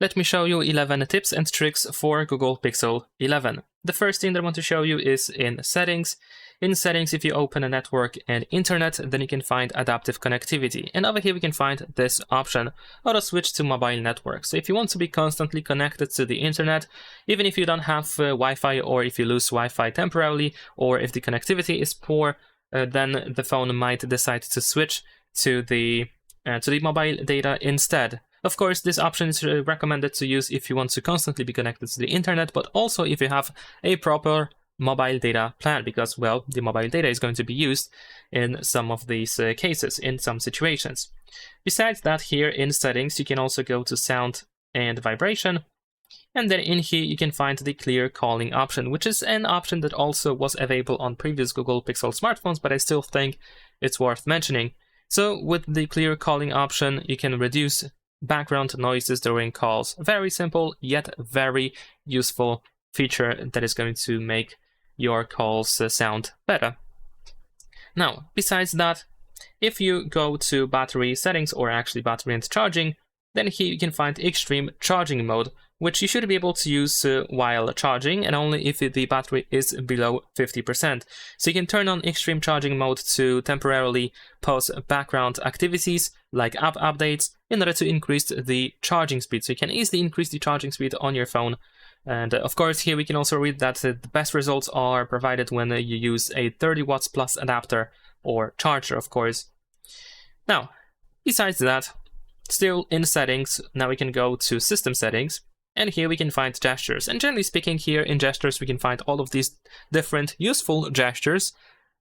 Let me show you 11 tips and tricks for Google Pixel 11. The first thing that I want to show you is in settings. In settings, if you open a network and internet, then you can find adaptive connectivity. And over here, we can find this option, auto switch to mobile network. So if you want to be constantly connected to the internet, even if you don't have Wi-Fi, or if you lose Wi-Fi temporarily, or if the connectivity is poor, then the phone might decide to switch to the mobile data instead. Of course, this option is recommended to use if you want to constantly be connected to the internet, but also if you have a proper mobile data plan, because, well, the mobile data is going to be used in some of these cases, in some situations. Besides that, here in settings, you can also go to sound and vibration. And then in here, you can find the clear calling option, which is an option that also was available on previous Google Pixel smartphones, but I still think it's worth mentioning. So with the clear calling option, you can reduce background noises during calls. Very simple, yet very useful feature that is going to make your calls sound better. Now, besides that, if you go to battery settings, or actually battery and charging, then here you can find extreme charging mode, which you should be able to use while charging, and only if the battery is below 50%. So you can turn on extreme charging mode to temporarily pause background activities like app updates in order to increase the charging speed. So you can easily increase the charging speed on your phone. And of course, here we can also read that the best results are provided when you use a 30 watts plus adapter or charger, of course. Now, besides that, still in settings, now we can go to system settings. And here we can find gestures. And generally speaking, here in gestures, we can find all of these different useful gestures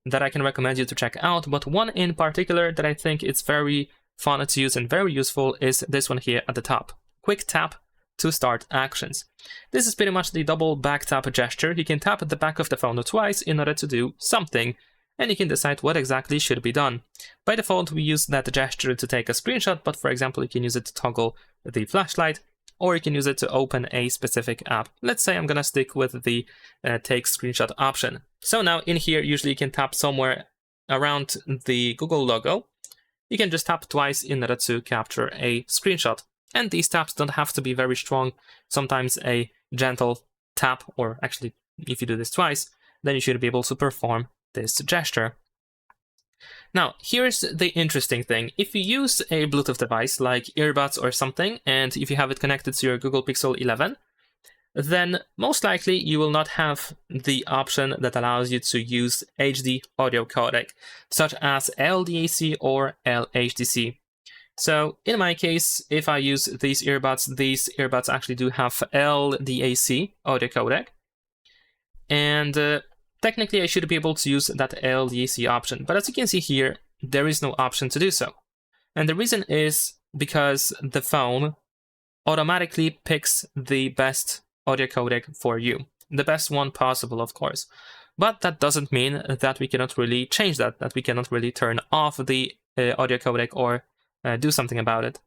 that I can recommend you to check out. But one in particular that I think it's very fun to use and very useful is this one here at the top. Quick tap to start actions. This is pretty much the double back tap gesture. You can tap at the back of the phone twice in order to do something, and you can decide what exactly should be done. By default, we use that gesture to take a screenshot, but for example, you can use it to toggle the flashlight, or you can use it to open a specific app. Let's say I'm gonna stick with the take screenshot option. So now in here, usually you can tap somewhere around the Google logo. You can just tap twice in order to capture a screenshot. And these taps don't have to be very strong. Sometimes a gentle tap, or actually if you do this twice, then you should be able to perform this gesture. Now, here's the interesting thing. If you use a Bluetooth device like earbuds or something, and if you have it connected to your Google Pixel 11, then most likely you will not have the option that allows you to use HD audio codec, such as LDAC or LHDC. So in my case, if I use these earbuds actually do have LDAC audio codec, and technically I should be able to use that LDAC option, but as you can see here, there is no option to do so. And the reason is because the phone automatically picks the best audio codec for you, the best one possible, of course. But that doesn't mean that we cannot really change that we cannot really turn off the audio codec or do something about it.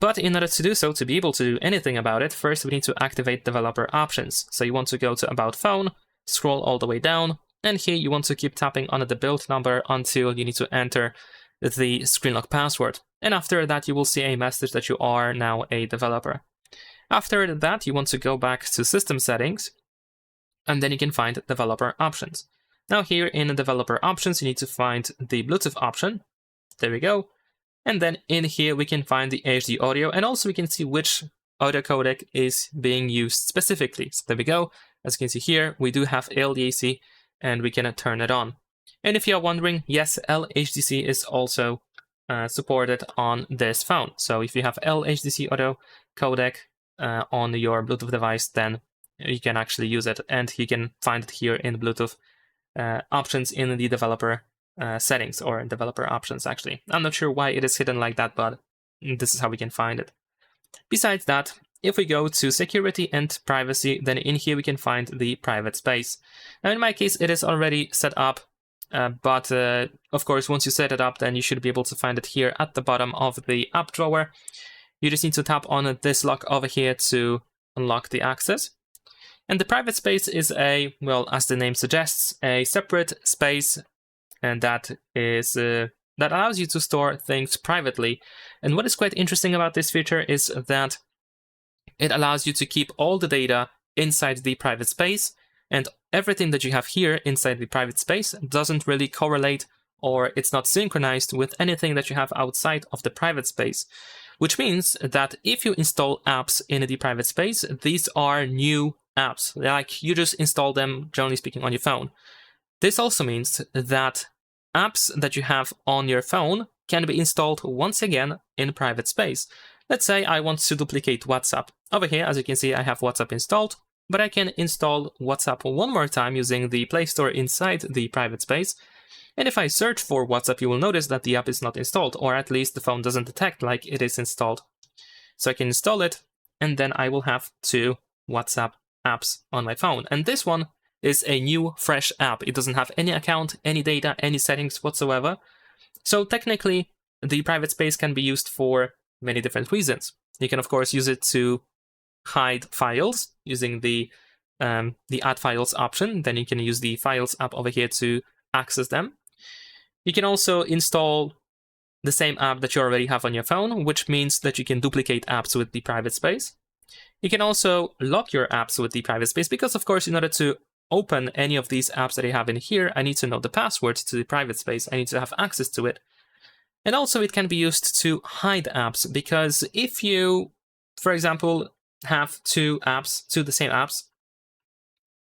But in order to do so, to be able to do anything about it, first we need to activate developer options. So you want to go to About Phone, scroll all the way down, and here you want to keep tapping on the build number until you need to enter the screen lock password. And after that, you will see a message that you are now a developer. After that, you want to go back to system settings, and then you can find developer options. Now here in developer options, you need to find the Bluetooth option. There we go. And then in here, we can find the HD audio, and also we can see which audio codec is being used specifically. So there we go. As you can see here, we do have LDAC, and we can turn it on. And if you're wondering, yes, LHDC is also supported on this phone. So if you have LHDC audio codec on your Bluetooth device, then you can actually use it, and you can find it here in Bluetooth options in the developer settings, or developer options actually. I'm not sure why it is hidden like that, but this is how we can find it. Besides that, if we go to security and privacy, then in here we can find the private space. Now in my case, it is already set up, but of course, once you set it up, then you should be able to find it here at the bottom of the app drawer. You just need to tap on this lock over here to unlock the access. And the private space is a, well, as the name suggests, a separate space, and that is that allows you to store things privately. And what is quite interesting about this feature is that it allows you to keep all the data inside the private space, and everything that you have here inside the private space doesn't really correlate, or it's not synchronized with anything that you have outside of the private space. Which means that if you install apps in the private space, these are new apps. Like, you just install them, generally speaking, on your phone. This also means that apps that you have on your phone can be installed once again in private space. Let's say I want to duplicate WhatsApp. Over here, as you can see, I have WhatsApp installed, but I can install WhatsApp one more time using the Play Store inside the private space. And if I search for WhatsApp, you will notice that the app is not installed, or at least the phone doesn't detect like it is installed. So I can install it, and then I will have 2 WhatsApp apps on my phone. And this one is a new, fresh app. It doesn't have any account, any data, any settings whatsoever. So technically, the private space can be used for many different reasons. You can, of course, use it to hide files using the Add Files option. Then you can use the Files app over here to access them. You can also install the same app that you already have on your phone, which means that you can duplicate apps with the private space. You can also lock your apps with the private space because, of course, in order to open any of these apps that I have in here, I need to know the password to the private space. I need to have access to it. And also it can be used to hide apps, because if you, for example, have 2 apps, 2 the same apps,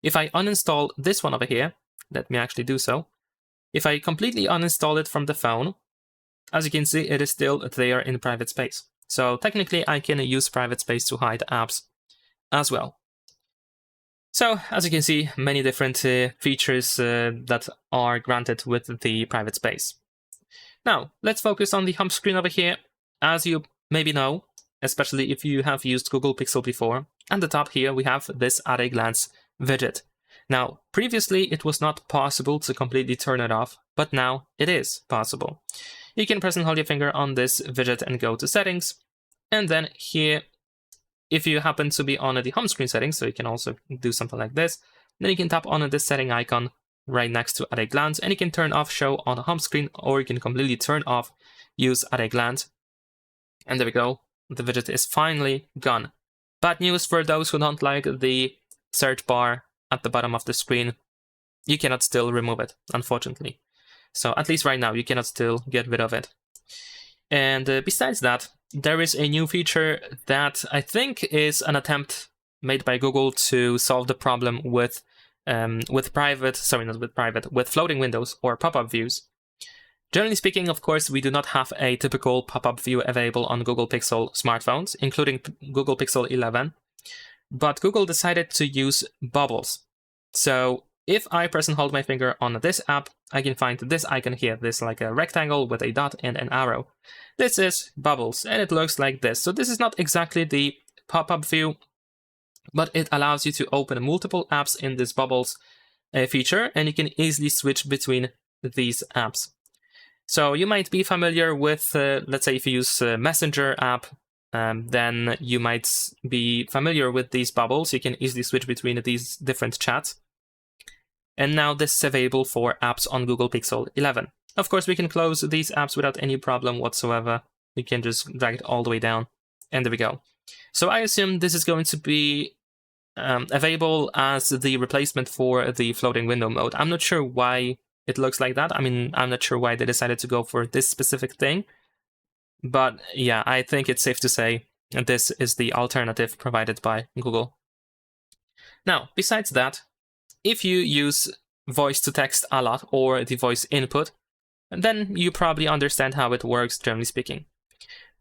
if I uninstall this one over here, let me actually do so. If I completely uninstall it from the phone, as you can see, it is still there in private space. So technically I can use private space to hide apps as well. So as you can see, many different features that are granted with the private space. Now, let's focus on the home screen over here. As you maybe know, especially if you have used Google Pixel before, at the top here we have this at a glance widget. Now, previously it was not possible to completely turn it off, but now it is possible. You can press and hold your finger on this widget and go to settings. And then here, if you happen to be on the home screen settings, so you can also do something like this, then you can tap on this setting icon right next to at a glance, and you can turn off show on the home screen, or you can completely turn off use at a glance. And there we go, the widget is finally gone. Bad news for those who don't like the search bar at the bottom of the screen, you cannot still remove it, unfortunately. So at least right now, you cannot still get rid of it. And besides that, there is a new feature that I think is an attempt made by Google to solve the problem with floating windows or pop-up views. Generally speaking, of course, we do not have a typical pop-up view available on Google Pixel smartphones, including Google Pixel 11. But Google decided to use bubbles. So if I press and hold my finger on this app, I can find this icon here, this like a rectangle with a dot and an arrow. This is bubbles, and it looks like this. So this is not exactly the pop-up view, but it allows you to open multiple apps in this bubbles feature, and you can easily switch between these apps. So you might be familiar with, let's say if you use Messenger app, then you might be familiar with these bubbles. You can easily switch between these different chats. And now this is available for apps on Google Pixel 11. Of course, we can close these apps without any problem whatsoever. We can just drag it all the way down, and there we go. So I assume this is going to be available as the replacement for the floating window mode. I'm not sure why it looks like that. I mean, I'm not sure why they decided to go for this specific thing. But yeah, I think it's safe to say this is the alternative provided by Google. Now, besides that, if you use voice to text a lot or the voice input, then you probably understand how it works, generally speaking.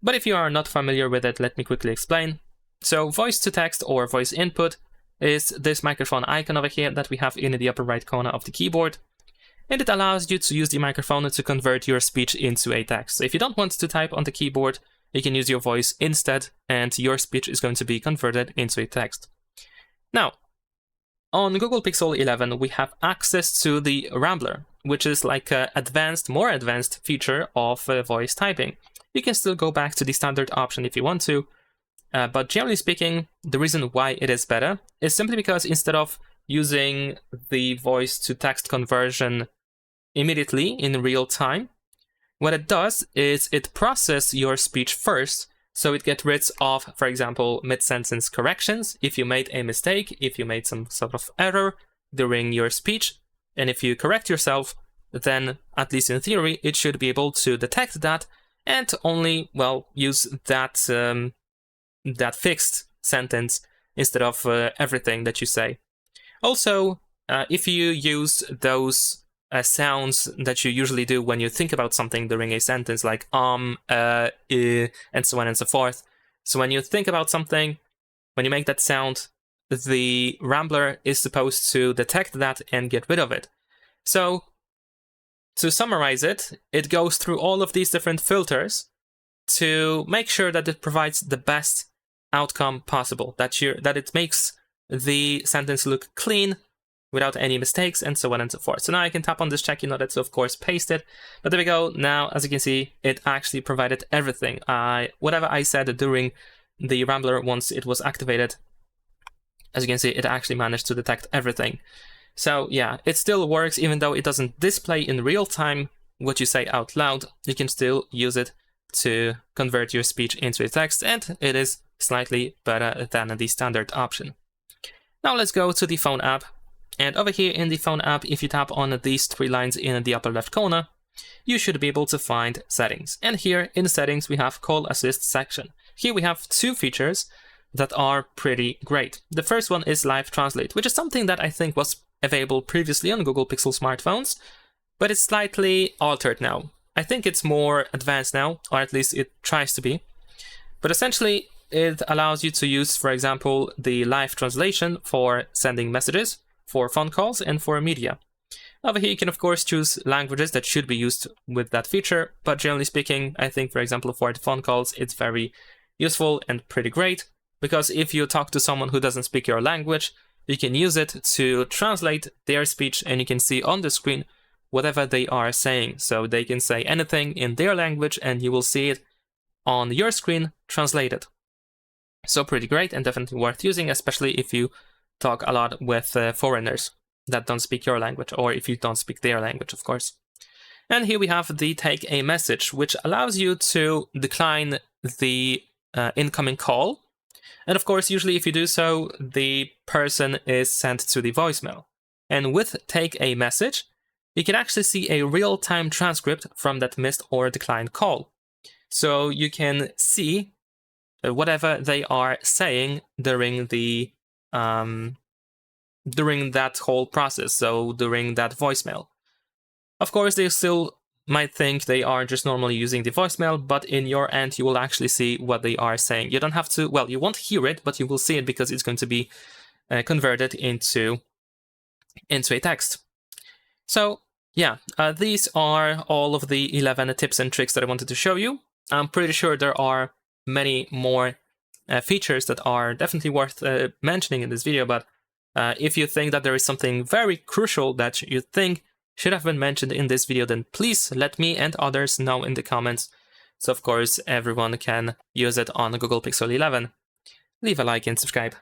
But if you are not familiar with it, let me quickly explain. So voice to text or voice input is this microphone icon over here that we have in the upper right corner of the keyboard. And it allows you to use the microphone to convert your speech into a text. So if you don't want to type on the keyboard, you can use your voice instead, and your speech is going to be converted into a text. Now, on Google Pixel 11, we have access to the Rambler, which is like an more advanced feature of voice typing. You can still go back to the standard option if you want to, but generally speaking, the reason why it is better is simply because instead of using the voice to text conversion immediately in real time, what it does is it processes your speech first So it gets rid of, for example, mid-sentence corrections. If you made a mistake, if you made some sort of error during your speech, and if you correct yourself, then at least in theory, it should be able to detect that and only, well, use that that fixed sentence instead of everything that you say. Also, if you use those sounds that you usually do when you think about something during a sentence, like and so on and so forth. So when you think about something, when you make that sound, the Rambler is supposed to detect that and get rid of it. So to summarize it, it goes through all of these different filters to make sure that it provides the best outcome possible, that it makes the sentence look clean without any mistakes, and so on and so forth. So now I can tap on this check in order to, of course, paste it. But there we go. Now, as you can see, it actually provided everything. Whatever I said during the Rambler once it was activated, as you can see, it actually managed to detect everything. So yeah, it still works, even though it doesn't display in real time what you say out loud. You can still use it to convert your speech into a text, and it is slightly better than the standard option. Now let's go to the phone app. And over here in the phone app, if you tap on these 3 lines in the upper left corner, you should be able to find settings. And here in settings, we have call assist section. Here we have 2 features that are pretty great. The first one is live translate, which is something that I think was available previously on Google Pixel smartphones, but it's slightly altered now. I think it's more advanced now, or at least it tries to be. But essentially, it allows you to use, for example, the live translation for sending messages, for phone calls, and for media. Over here, you can, of course, choose languages that should be used with that feature, but generally speaking, I think, for example, for the phone calls, it's very useful and pretty great, because if you talk to someone who doesn't speak your language, you can use it to translate their speech, and you can see on the screen whatever they are saying. So they can say anything in their language, and you will see it on your screen translated. So pretty great and definitely worth using, especially if you talk a lot with foreigners that don't speak your language, or if you don't speak their language, of course. And here we have the take a message, which allows you to decline the incoming call. And of course, usually if you do so, the person is sent to the voicemail. And with take a message, you can actually see a real-time transcript from that missed or declined call. So you can see whatever they are saying during the during that whole process, so during that voicemail. Of course, they still might think they are just normally using the voicemail, but in your end, you will actually see what they are saying. You don't have to, well, you won't hear it, but you will see it because it's going to be converted into a text. So yeah, these are all of the 11 tips and tricks that I wanted to show you. I'm pretty sure there are many more features that are definitely worth mentioning in this video, but if you think that there is something very crucial that you think should have been mentioned in this video, then please let me and others know in the comments. So of course, everyone can use it on Google Pixel 11. Leave a like and subscribe.